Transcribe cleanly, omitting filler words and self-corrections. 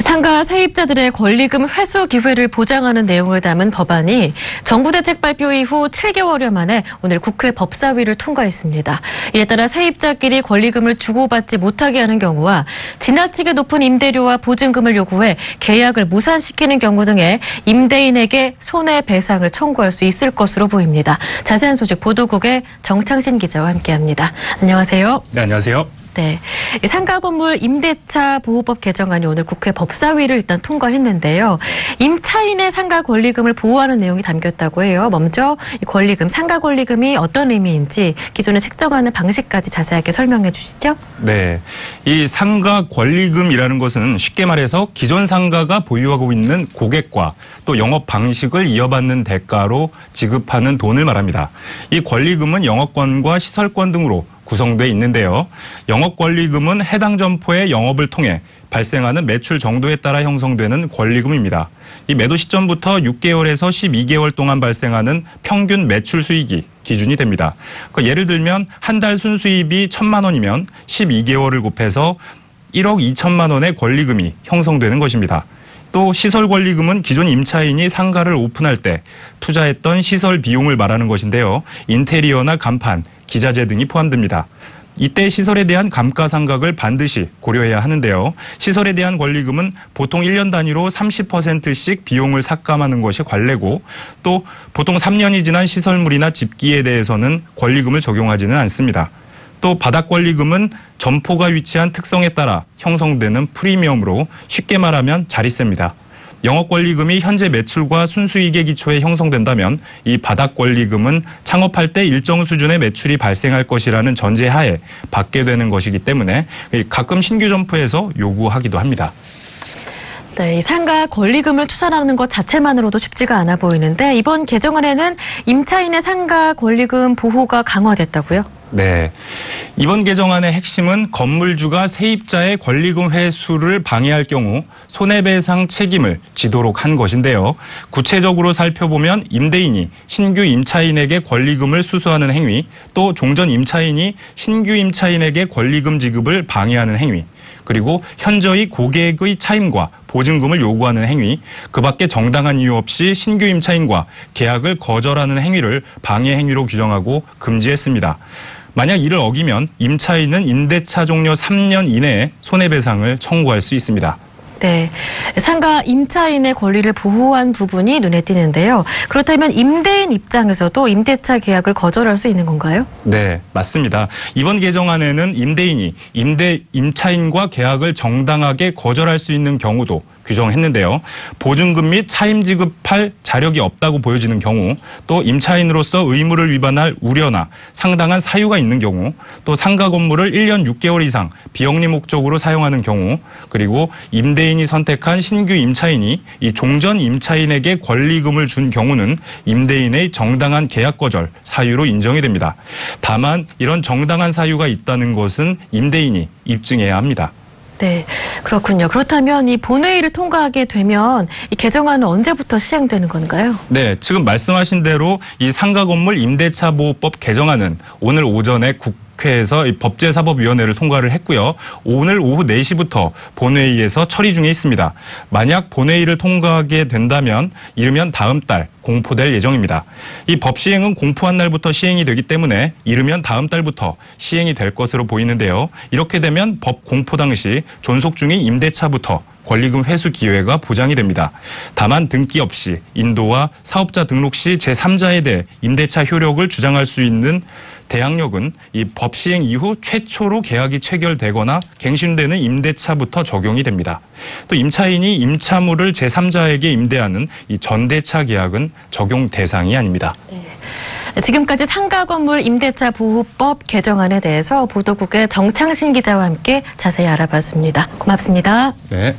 상가 세입자들의 권리금 회수 기회를 보장하는 내용을 담은 법안이 정부 대책 발표 이후 7개월여 만에 오늘 국회 법사위를 통과했습니다. 이에 따라 세입자끼리 권리금을 주고받지 못하게 하는 경우와 지나치게 높은 임대료와 보증금을 요구해 계약을 무산시키는 경우 등의 임대인에게 손해배상을 청구할 수 있을 것으로 보입니다. 자세한 소식 보도국의 정창신 기자와 함께합니다. 안녕하세요. 네, 안녕하세요. 네, 상가 건물 임대차 보호법 개정안이 오늘 국회 법사위를 일단 통과했는데요. 임차인의 상가 권리금을 보호하는 내용이 담겼다고 해요. 먼저 이 권리금, 상가 권리금이 어떤 의미인지 기존에 책정하는 방식까지 자세하게 설명해 주시죠. 네, 이 상가 권리금이라는 것은 쉽게 말해서 기존 상가가 보유하고 있는 고객과 또 영업 방식을 이어받는 대가로 지급하는 돈을 말합니다. 이 권리금은 영업권과 시설권 등으로 구성돼 있는데요. 영업권리금은 해당 점포의 영업을 통해 발생하는 매출 정도에 따라 형성되는 권리금입니다. 이 매도 시점부터 6개월에서 12개월 동안 발생하는 평균 매출 수익이 기준이 됩니다. 그러니까 예를 들면 한 달 순수입이 1,000만 원이면 12개월을 곱해서 1억 2천만 원의 권리금이 형성되는 것입니다. 또 시설 권리금은 기존 임차인이 상가를 오픈할 때 투자했던 시설 비용을 말하는 것인데요. 인테리어나 간판, 기자재 등이 포함됩니다. 이때 시설에 대한 감가상각을 반드시 고려해야 하는데요. 시설에 대한 권리금은 보통 1년 단위로 30%씩 비용을 삭감하는 것이 관례고 또 보통 3년이 지난 시설물이나 집기에 대해서는 권리금을 적용하지는 않습니다. 또 바닥 권리금은 점포가 위치한 특성에 따라 형성되는 프리미엄으로 쉽게 말하면 자릿세입니다. 영업 권리금이 현재 매출과 순수익의 기초에 형성된다면 이 바닥 권리금은 창업할 때 일정 수준의 매출이 발생할 것이라는 전제하에 받게 되는 것이기 때문에 가끔 신규 점포에서 요구하기도 합니다. 네, 상가 권리금을 투자하는 것 자체만으로도 쉽지가 않아 보이는데 이번 개정안에는 임차인의 상가 권리금 보호가 강화됐다고요? 네. 이번 개정안의 핵심은 건물주가 세입자의 권리금 회수를 방해할 경우 손해배상 책임을 지도록 한 것인데요. 구체적으로 살펴보면 임대인이 신규 임차인에게 권리금을 수수하는 행위, 또 종전 임차인이 신규 임차인에게 권리금 지급을 방해하는 행위, 그리고 현저히 고객의 차임과 보증금을 요구하는 행위, 그 밖에 정당한 이유 없이 신규 임차인과 계약을 거절하는 행위를 방해 행위로 규정하고 금지했습니다. 만약 이를 어기면 임차인은 임대차 종료 3년 이내에 손해배상을 청구할 수 있습니다. 네, 상가 임차인의 권리를 보호한 부분이 눈에 띄는데요. 그렇다면 임대인 입장에서도 임대차 계약을 거절할 수 있는 건가요? 네, 맞습니다. 이번 개정안에는 임대인이 임차인과 계약을 정당하게 거절할 수 있는 경우도 규정했는데요. 보증금 및 차임 지급할 자력이 없다고 보여지는 경우, 또 임차인으로서 의무를 위반할 우려나 상당한 사유가 있는 경우, 또 상가 건물을 1년 6개월 이상 비영리 목적으로 사용하는 경우, 그리고 임대인이 선택한 신규 임차인이 이 종전 임차인에게 권리금을 준 경우는 임대인의 정당한 계약 거절 사유로 인정이 됩니다. 다만 이런 정당한 사유가 있다는 것은 임대인이 입증해야 합니다. 네, 그렇군요. 그렇다면 이 본회의를 통과하게 되면 이 개정안은 언제부터 시행되는 건가요? 네, 지금 말씀하신 대로 이 상가 건물 임대차 보호법 개정안은 오늘 오전에 국회에서 법제사법위원회를 통과를 했고요. 오늘 오후 4시부터 본회의에서 처리 중에 있습니다. 만약 본회의를 통과하게 된다면 이르면 다음 달 공포될 예정입니다. 이 법 시행은 공포한 날부터 시행이 되기 때문에 이르면 다음 달부터 시행이 될 것으로 보이는데요. 이렇게 되면 법 공포 당시 존속 중인 임대차부터 권리금 회수 기회가 보장이 됩니다. 다만 등기 없이 인도와 사업자 등록 시 제3자에 대해 임대차 효력을 주장할 수 있는 대항력은 이 법 시행 이후 최초로 계약이 체결되거나 갱신되는 임대차부터 적용이 됩니다. 또 임차인이 임차물을 제3자에게 임대하는 이 전대차 계약은 적용 대상이 아닙니다. 네. 지금까지 상가 건물 임대차 보호법 개정안에 대해서 보도국의 정창신 기자와 함께 자세히 알아봤습니다. 고맙습니다. 네.